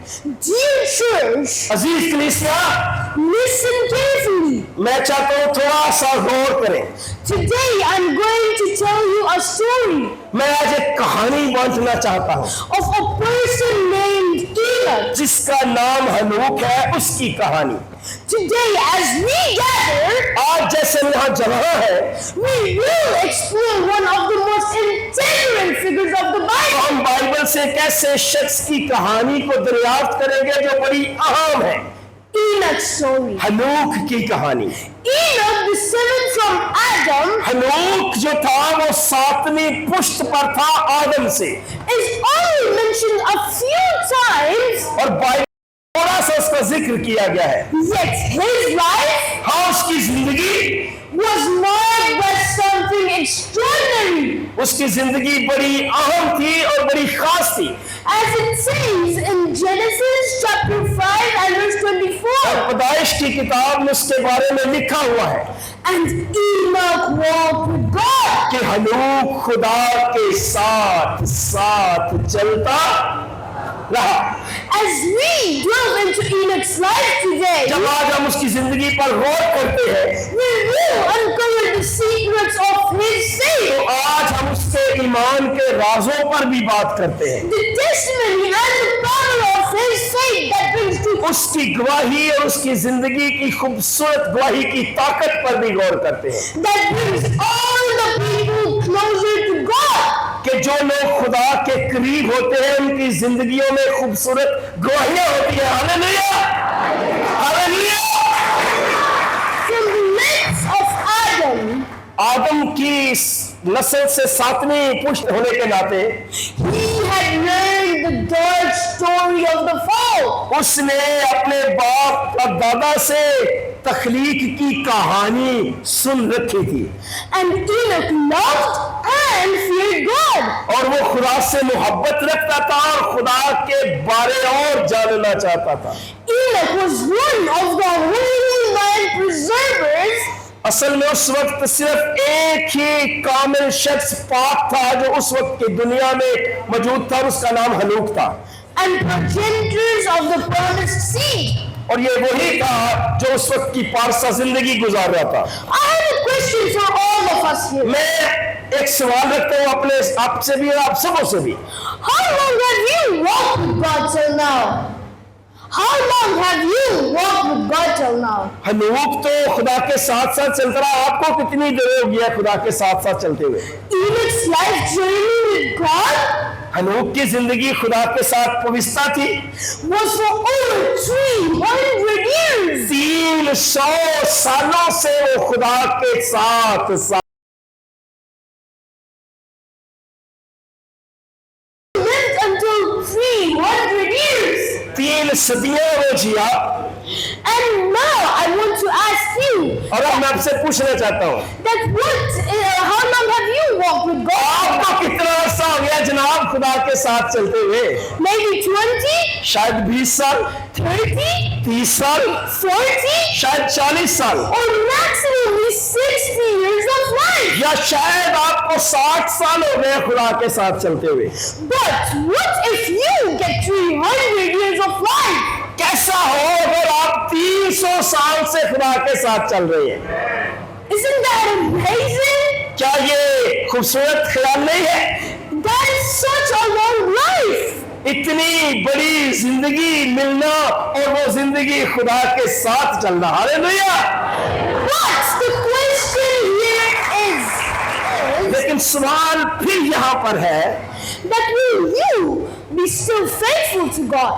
Dear church, अजीज कलीसिया, listen carefully. मैं चाहता हूँ थोड़ा सा गौर करें। Today I'm going to tell you a story मैं आज एक कहानी बांटना चाहता हूँ of a person named Enoch. जिसका नाम हनूक है, उसकी कहानी। Today, as we gather, आज जैसे हम यहाँ जमा है, we will explore one of the most integral figures of the तो Bible. हम बाइबल से एक ऐसे शख्स की कहानी को दरियाफ्त करेंगे जो बड़ी अहम है। Enoch's story. हनूक की कहानी। Enoch, the seventh from Adam, हनूक जो था वो 7वीं पुश्त पर था आदम से, is only mentioned a few times, और बाइबल थोड़ा सा उसका जिक्र किया गया है। yet his life हाँ, उसकी जिंदगी was marked by something extraordinary. उसकी जिंदगी बड़ी अहम थी और बड़ी खास थी। As it says in Genesis chapter 5 and verse 24, और पैदाइश की किताब में उसके बारे में लिखा हुआ है and Enoch walked with God. कि हनूक खुदा के साथ साथ चलता रहा। As we delve into Enoch's life today, जब आज हम उसकी जिंदगी पर गौर करते हैं, we will uncover the secrets of his faith, तो आज हम उसके ईमान के राजों पर भी बात करते हैं। the testimony and the power of his faith that brings to उसकी गवाही और उसकी जिंदगी की खूबसूरत गवाही की ताकत पर भी गौर करते हैं that brings all the people closer to God. कि जो लोग खुदा के करीब होते हैं उनकी जिंदगियों में खूबसूरत गवाहियां होती हैं। Hallelujah, hallelujah. From the lips of Adam, आदम की नस्ल से 7वीं पुश्त होने के नाते he had learned the dark story of the fall. उसने अपने बाप और दादा से तख्लीक की कहानी सुन रखी थी, And Enoch loved and feared God. और वो खुदा से मोहब्बत रखता था और खुदा के बारे और जानना चाहता था। Enoch was one of the Holy Land preservers, असल में उस वक्त सिर्फ एक ही कामिल शख्स पाक था जो उस वक्त की दुनिया में मौजूद था, और उसका नाम हनूक था। and progenitors of the promised seed. और ये वही था जो उस वक्त की पारसा जिंदगी गुजार रहा था। I have a question for all of us here. मैं एक सवाल रखता हूँ अपने आपसे भी और आप सबों से भी। How long have you walked with God till now? How long have you walked with God till now? हनूक तो खुदा के साथ साथ चलता रहा। आपको कितनी देर हो गया खुदा के साथ साथ चलते हुए? Enoch's life journey with God हनूक की जिंदगी खुदा के साथ पवित्रता थी। was for over 300 years. 300 सालों से वो खुदा के साथ साथ Lived until 300 years. 3 सदियां वो जिया। And now I want to ask you और अब मैं आपसे पूछना चाहता हूँ, that how long have you walked with God? आपको कितना अर्सा हो गया जनाब खुदा के साथ चलते हुए? Maybe 20, शायद 20 साल, 30, 30 साल, 40, शायद 40 साल, or maximally 60 years of life. या शायद आपको 60 साल हो गए खुदा के साथ चलते हुए। But what if you get 300 years of life? कैसा हो अगर आप 300 साल से खुदा के साथ चल रहे हैं? Isn't that amazing? क्या ये खूबसूरत ख्याल नहीं है? That is such a long life. इतनी बड़ी जिंदगी मिलना और वो जिंदगी खुदा के साथ चलना। Hallelujah. But the question here is लेकिन सवाल फिर यहाँ पर है, that will you be still faithful to God?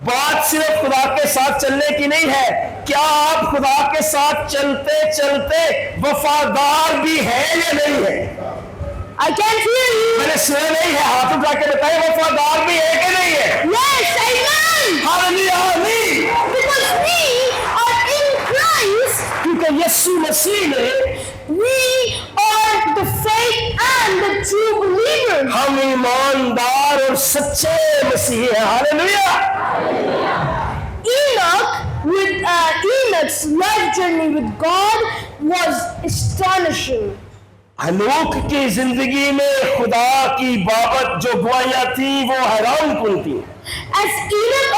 बात सिर्फ खुदा के साथ चलने की नहीं है, क्या आप खुदा के साथ चलते चलते वफादार भी है या नहीं है? I can't hear you. मैंने सुना नहीं है, हाथ उठा के बताइए वफादार भी है कि नहीं है? Yes, amen. हालेलुया, आमीन। Because we are in Christ, क्योंकि यीशु मसीह ने we are the faith and the true believers. हम ईमानदार और सच्चे मसीह हैं। Hallelujah. Enoch's life journey with God was astonishing. हनूक की जिंदगी में खुदा की बाबत जो गवाहियां थी वो हैरान कुन थी। As Enoch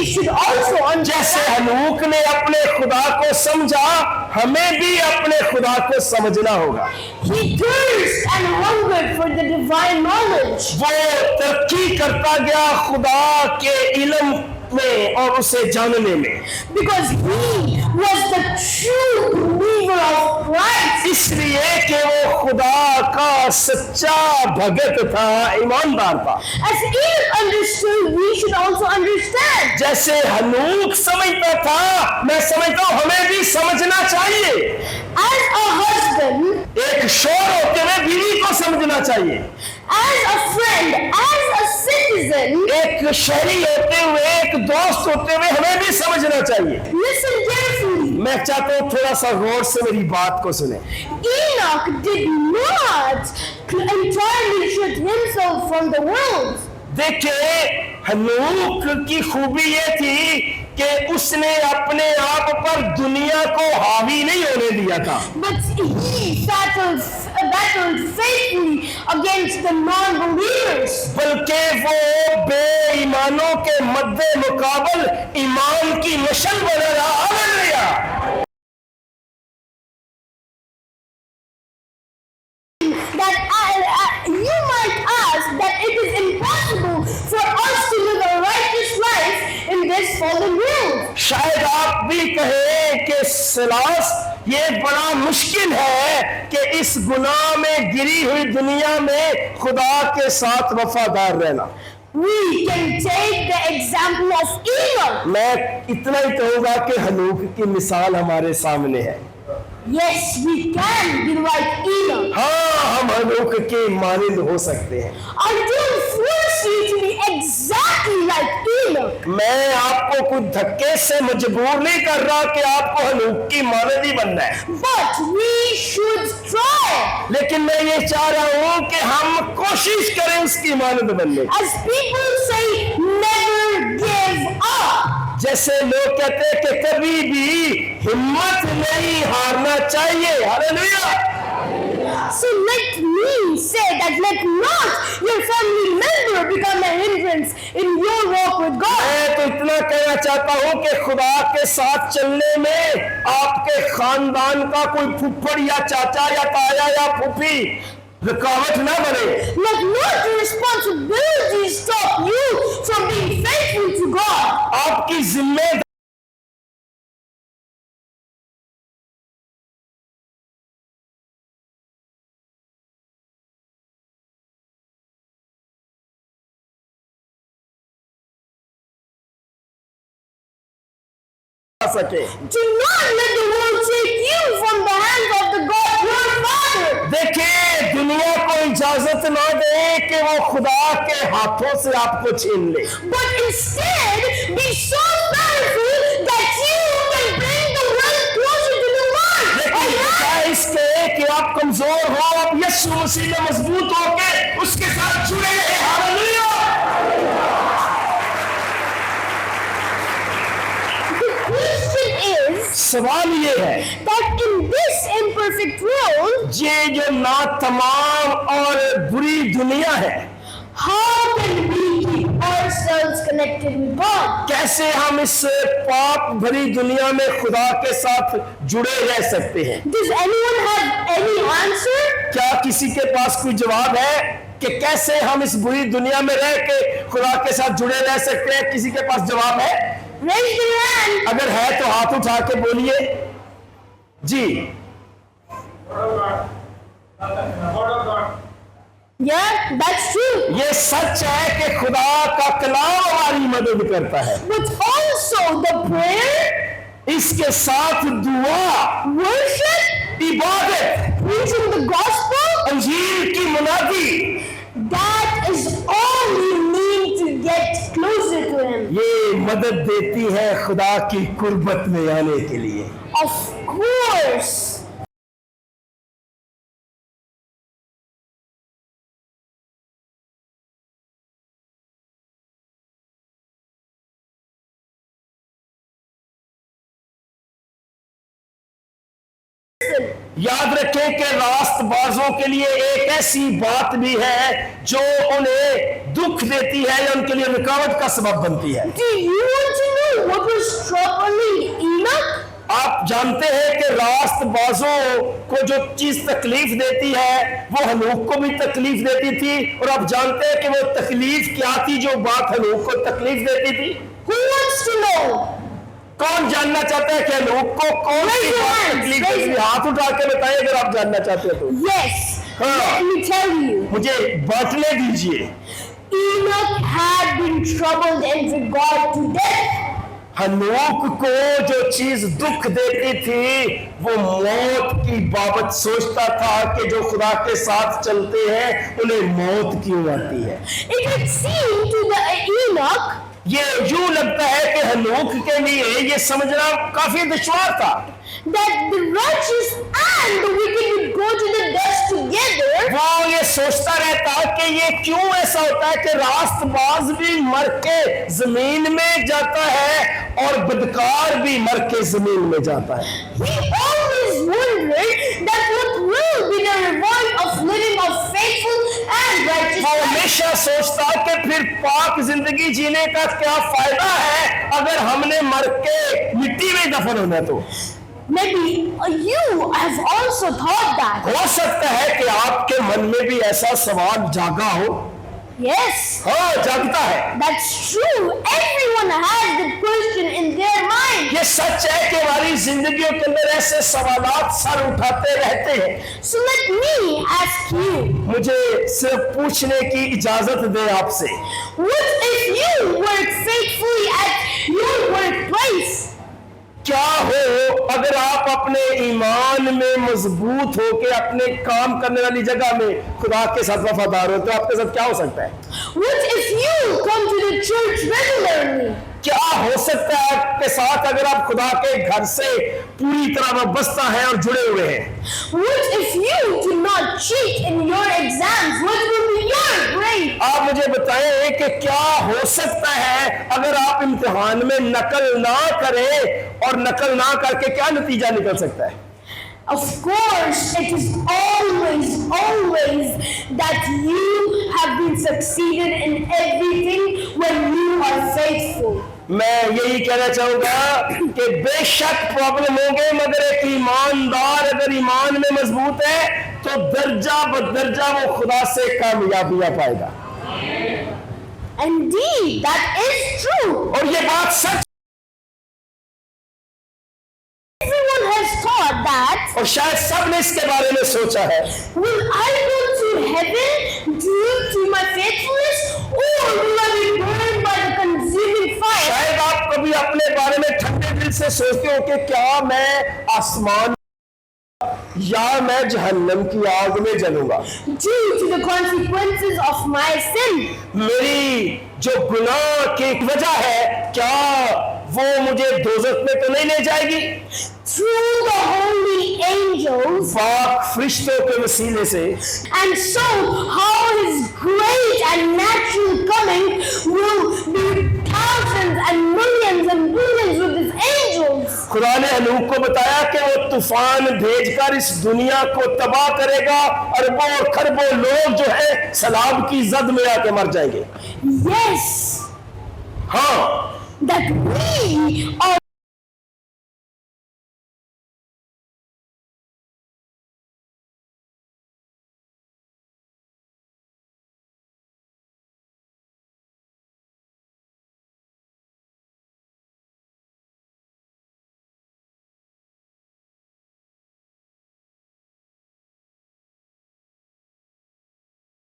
should also जैसे understand. हनूक ने अपने खुदा को समझा, हमें भी अपने खुदा को समझना होगा। He thirsts and hungered for the divine knowledge. वो तरक्की करता गया खुदा के इल्म में और उसे जानने में, Because he was the true believer of Christ. इसलिए कि वो खुदा का सच्चा भगत था, ईमानदार था। As Enoch understood, we should also understand. जैसे हनूक समझता था, मैं समझता हूं हमें भी समझना चाहिए। As a husband, एक शौहर होते हुए बीवी को समझना चाहिए, as a friend, as a citizen, एक शहरी होते हुए, एक दोस्त होते हुए हमें भी समझना चाहिए। listen carefully. मैं चाहता हूं थोड़ा सा गौर से मेरी बात को सुने। Enoch did not entirely shut himself from the world. देखिए, हनूक की खूबी ये थी कि उसने अपने आप पर दुनिया को हावी नहीं होने दिया था, But he battled faithfully against the non-believers. बल्कि वो बेईमानों के मद्दे मुकाबल ईमान की मशल बना रहा। Hallelujah. That you might ask that it is impossible for us to live a righteous life in this fallen world. शायद आप भी कहें कि सिलास, ये बड़ा मुश्किल है कि इस गुनाह में गिरी हुई दुनिया में खुदा के साथ वफादार रहना। We can take the example of Enoch. मैं इतना ही कहूंगा कि हनूक की मिसाल हमारे सामने है। Yes, we can be like Enoch. हाँ, हम हनूक के मानिंद हो सकते हैं। I don't force you to be exactly like Enoch. मैं आपको कुछ धक्के से मजबूर नहीं कर रहा कि आपको हनूक की मानिंद ही बनना है, But we should try. लेकिन मैं ये चाह रहा हूं कि हम कोशिश करें उसकी मानिंद बनने की। As people say, never give up. जैसे लोग कहते हैं कि कभी भी हिम्मत नहीं हारना चाहिए। Hallelujah. So let me say that let not your family member become a hindrance in your walk with God. मैं तो इतना कहना चाहता हूं कि खुदा के साथ चलने में आपके खानदान का कोई फुफ्फड़ या चाचा या ताया या फूफी रुकावट ना बने। Let not your responsibilities stop you from being faithful to God. आपकी जिम्मेदारी सके। Do not let the world take you from the hands of the God your Father. देखिए, दुनिया को इजाजत ना दे कि वो खुदा के हाथों से आपको छीन ले। But instead be so powerful that you can bring the world closer to the Lord. लेकिन बजाय इसके कि आप कमजोर हो, आप यीशु मसीह में मजबूत होके उसके साथ जुड़े रहे। हालेलुया। The question is सवाल ये है, that in this imperfect world, ये जो ना तमाम और बुरी दुनिया है, how can we keep ourselves connected with God? कैसे हम इस पाप भरी दुनिया में खुदा के साथ जुड़े रह सकते हैं? Does anyone have any answer? क्या किसी के पास कोई जवाब है कि कैसे हम इस बुरी दुनिया में रह के खुदा के साथ जुड़े रह सकते हैं? किसी के पास जवाब है? Raise your hand. अगर है तो हाथ उठा के बोलिए जी। Yeah, that's true. ये सच है कि खुदा का कलाम हमारी मदद करता है, But also the prayer, इसके साथ दुआ, worship, इबादत, preaching the gospel, अंजीर की मुनादी, that is all you need to get closer to Him. ये मदद देती है खुदा की कुर्बत में आने के लिए। Of course. याद रखें कि रास्तबाजों के लिए एक ऐसी बात भी है जो उन्हें दुख देती है या उनके लिए रुकावट का सबब बनती है। Do you want to know what was troubling Enoch? आप जानते हैं कि रास्तबाजों को जो चीज तकलीफ देती है वो हनूक को भी तकलीफ देती थी, और आप जानते हैं कि वो तकलीफ क्या थी जो बात हनूक को तकलीफ देती थी? Who wants to know? कौन जानना चाहता है कि हनूक को कौन सी बात तकलीफ देती थी? हाथ उठा के बताइए अगर आप जानना चाहते हो तो। Yes. हाँ। Let me tell you. मुझे बांटने दीजिए। Enoch had been troubled in regard to death. हनूक को जो चीज दुख देती थी वो मौत की बाबत सोचता था कि जो खुदा के साथ चलते हैं उन्हें मौत क्यों आती है। It had seemed to the Enoch ये यूं लगता है कि हनूक के लिए ये समझना काफी दुश्वार था that the righteous and the wicked would go to the dust together. वो ये सोचता रहता कि ये क्यों ऐसा होता है कि रास्तबाज भी मर के जमीन में जाता है और बदकार भी मर के जमीन में जाता है। He always wondered that what will be the reward of living a faithful and righteous वो life. हमेशा सोचता कि फिर पाक जिंदगी जीने का क्या फायदा है अगर हमने मर के मिट्टी में दफन होना। तो Maybe you have also thought that. हो सकता है कि आपके मन में भी ऐसा सवाल जागा हो। Yes, हाँ, जागता है। that's true. Everyone has the question in their mind. ये सच है कि हमारी जिंदगियों के अंदर ऐसे सवालात सर उठाते रहते हैं। So let me ask you, मुझे सिर्फ पूछने की इजाजत दें आपसे, what if you work faithfully at your workplace? क्या हो अगर आप अपने ईमान में मजबूत हो के अपने काम करने वाली जगह में खुदा के साथ वफादार हो, तो आपके साथ क्या हो सकता है? What if you come to the church regularly? क्या हो सकता है आपके साथ अगर आप खुदा के घर से पूरी तरह वाबस्ता हैं और जुड़े हुए हैं? What if you do not cheat in your exams? What will be your grade? आप मुझे बताएं कि क्या हो सकता है अगर आप इम्तिहान में नकल ना करें, और नकल ना करके क्या नतीजा निकल सकता है? Of course, it is always that you have been succeeded in everything when you are faithful. मैं यही कहना चाहूंगा कि बेशक प्रॉब्लम होंगे, मगर एक ईमानदार अगर ईमान में मजबूत है तो दर्जा बदर्जा वो खुदा से कामयाबियां पाएगा। Indeed, that is true. और ये बात सच, Everyone has thought that, और शायद सबने इसके बारे में सोचा है, will I go to heaven due to my faithfulness, or will I be burned by the consuming fire? शायद आप कभी अपने बारे में ठंडे दिल से सोचते हो कि क्या मैं आसमान या मैं जहन्नम की आग में जलूंगा Due to the consequences of my sin. मेरी जो गुनाह की वजह है, क्या वो मुझे दोजख में तो नहीं ले जाएगी? Through the holy angels, पाक फरिश्तों के वसीले से, and so how his great and natural coming will be thousands and billions with his angels. खुदा ने हनूक को बताया कि वो तूफान भेजकर इस दुनिया को तबाह करेगा, अरबों और खरबों लोग जो है सैलाब की जद में आके मर जाएंगे। Yes, हाँ, that we are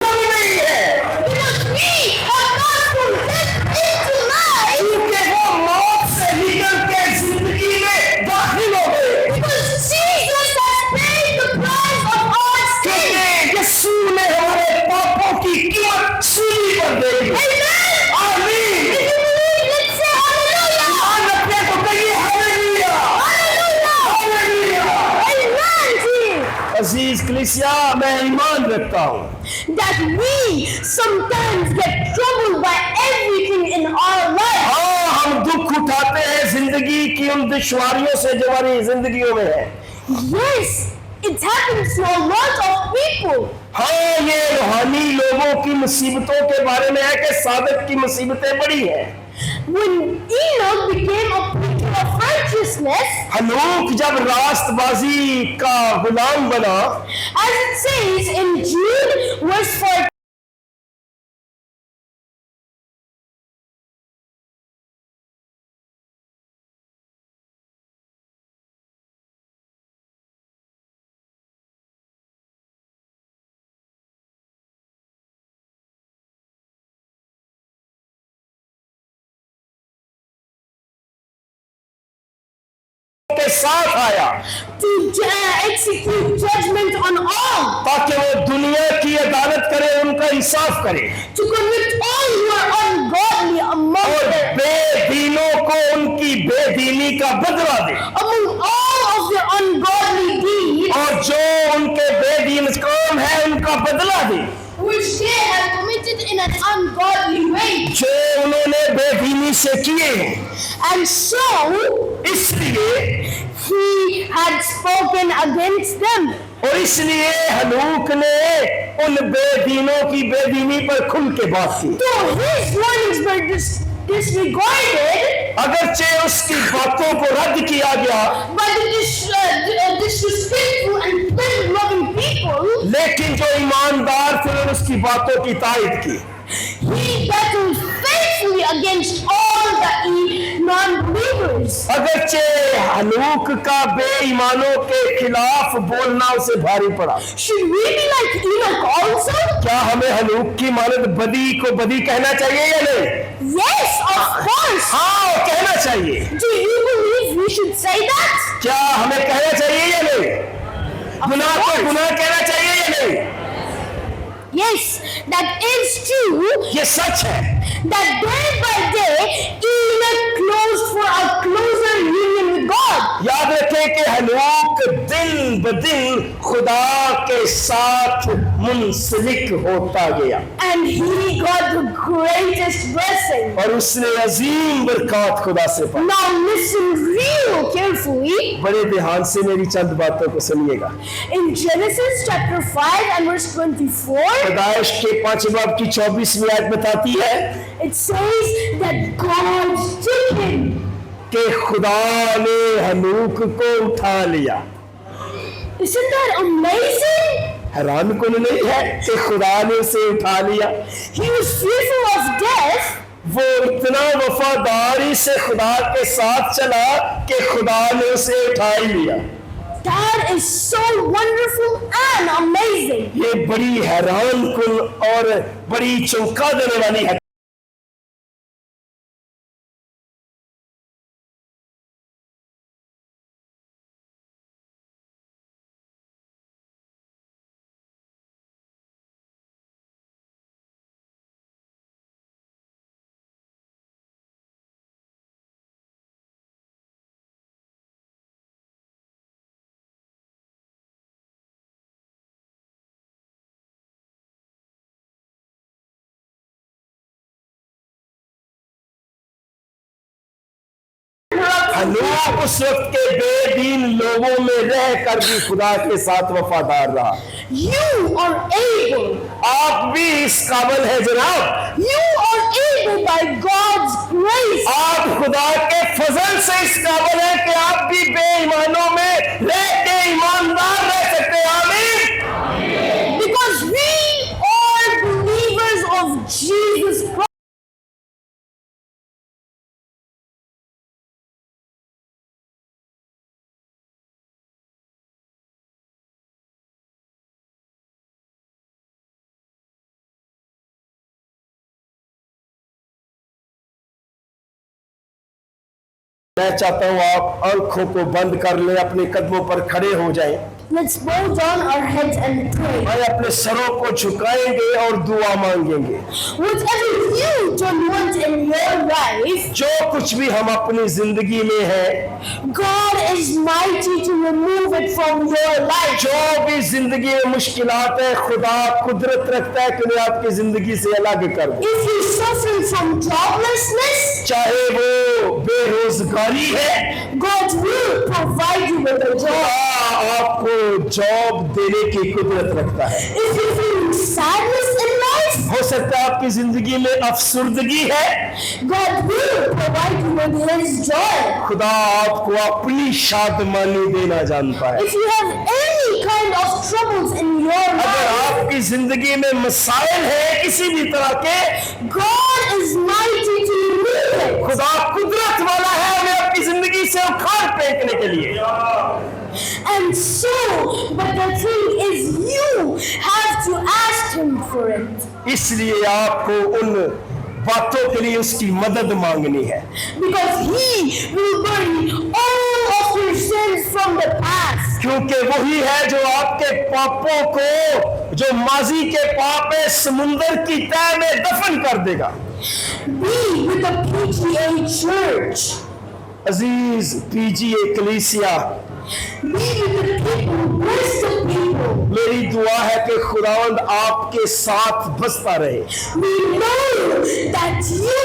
because we are not put into life. क्योंकि वो मौत से निकल के जिंदगी में दाखिल हो गए, Because Jesus has paid the price of our sin. क्योंकि यीशु ने हमारे पापों की कीमत सूली पर दे दी। Amen. आमीन। If you believe, let's say hallelujah. मान रखने को कहिए हालेलुया, Hallelujah. हालेलुया। Amen. जी. अजीज कलीसिया, मैं ईमान रखता हूँ That we sometimes get troubled by everything in our life. हाँ, हम दुख उठाते हैं जिंदगी की उन दुश्वारियों से जो हमारी जिंदगियों में है। Yes, it happens to a lot of people. हाँ, ये रूहानी लोगों की मुसीबतों के बारे में है कि सादक की मुसीबतें बड़ी हैं। When Enoch became godlessness, हनूक जब रास्तबाजी का गुलाम बना, as it says in Jude verse 14, के साथ आया to execute judgment on all, ताकि वो दुनिया की अदालत करे, उनका इंसाफ करे to convict all who are ungodly among और them, बेदीनों को उनकी बेदीनी का बदला दे, among all of their ungodly deeds और जो उनके बेदीन काम है उनका बदला दे, which they have committed in an ungodly way. जो उन्होंने बेदीनी से किए हैं। And so इसलिए he had spoken against them. और इसलिए हनूक ने उन बेदीनों की बेदीनी पर खुल के बात की। Though his warnings were disregarded अगरचे उसकी बातों को रद्द किया गया, by the disrespectful and sin-loving people, लेकिन जो ईमानदार थे उन्होंने उसकी बातों की तारीफ की। he battled faithfully against all the non-believers. अगरचे हनूक का बेईमानों के खिलाफ बोलना उसे भारी पड़ा। Should we be like Enoch also? क्या हमें हनूक की मानद बदी को बदी कहना चाहिए या नहीं? Yes, of course. हाँ, कहना चाहिए। Do you believe we should say that? क्या हमें कहना चाहिए या नहीं? गुनाह को गुनाह कहना चाहिए या नहीं? Yes, that is true. ये सच है That day by day, Enoch closed for a closer union with God. याद रखें कि हनूक दिन ब दिन खुदा के साथ मुंसलिक होता गया And he got the greatest blessing. और उसने अजीम बरकत खुदा से पाई। Now listen real carefully. बड़े ध्यान से मेरी चंद बातों को सुनिएगा। In Genesis chapter 5 and verse 24, पैदाइश के 5वें बाब की 24वीं आयत बताती है it says that God took him. कि खुदा ने हनूक को उठा लिया। Isn't that amazing? हैरान कौन नहीं है कि खुदा ने उसे उठा लिया। He was fearful of death, वो इतना वफादारी से खुदा के साथ चला कि खुदा ने उसे उठा ही लिया। that is so wonderful and amazing. ये बड़ी हैरान कुन और बड़ी चौंका देने वाली है। हनूक उस वक्त के बेदीन लोगों में रहकर भी खुदा के साथ वफादार रहा। You are able. आप भी इस काबिल है जनाब। You are able by God's grace. आप खुदा के फजल से इस काबिल है कि आप भी बेईमानों में रह के ईमानदार रह सकते हैं। आमीन। Because we are believers of Jesus Christ. मैं चाहता हूँ आप आंखों को बंद कर लें, अपने कदमों पर खड़े हो जाएं। Let's bow down our heads and pray. और अपने सरों को झुकाएंगे और दुआ मांगेंगे। Whatever you don't want in your life, जो कुछ भी हम अपनी जिंदगी में है, God is mighty to remove it from your life. जो भी जिंदगी में मुश्किलात है, खुदा कुदरत रखता है कि उन्हें आपकी जिंदगी से अलग कर दे। If you're suffering from joblessness, चाहे वो बेरोजगारी है, God will provide you with a job. आपको जॉब देने की कुदरत रखता है। If you're feeling sadness in life, हो सकता है आपकी जिंदगी में अफसुर्दगी है, God will provide you with His joy. खुदा आपको अपनी शादमानी देना जानता है। If you have any kind of troubles in your अगर life, आपकी जिंदगी में मसाइल है किसी भी तरह के, God is mighty to remove it. खुदा कुदरत वाला है हमें अपनी जिंदगी से उखाड़ फेंकने के लिए। And so, but the thing is, you have to ask Him for it. इसलिए आपको उन बातों के लिए उसकी मदद मांगनी है, Because He will bury all of your sins from the past. क्योंकि वही है जो आपके पापों को, जो माजी के पाप है, समुंदर की तह में दफन कर देगा। Be with the PGA church. Aziz PGA कलीसिया, Be with the people, worship people. मेरी दुआ है कि खुदावंद आपके साथ बसता रहे। We know that you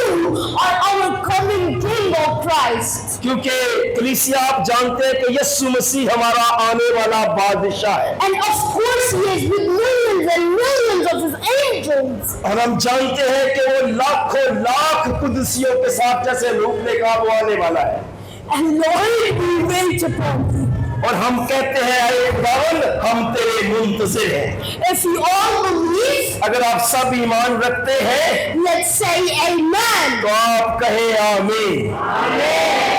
are our coming King of Christ. क्योंकि कलीसिया आप जानते हैं कि यीशु मसीह हमारा आने वाला बादशाह है, And of course He is with millions and millions of His angels. और हम जानते हैं कि वो लाखों लाख कुदसियों के साथ जैसे लूटने का वो आने वाला है। And Lord, we wait upon Thee. और हम कहते हैं अरे खुदावंद हम तेरे मुंतज़िर हैं। If you all believe, अगर आप सब ईमान रखते हैं let's say amen. तो आप कहें आमीन। Amen.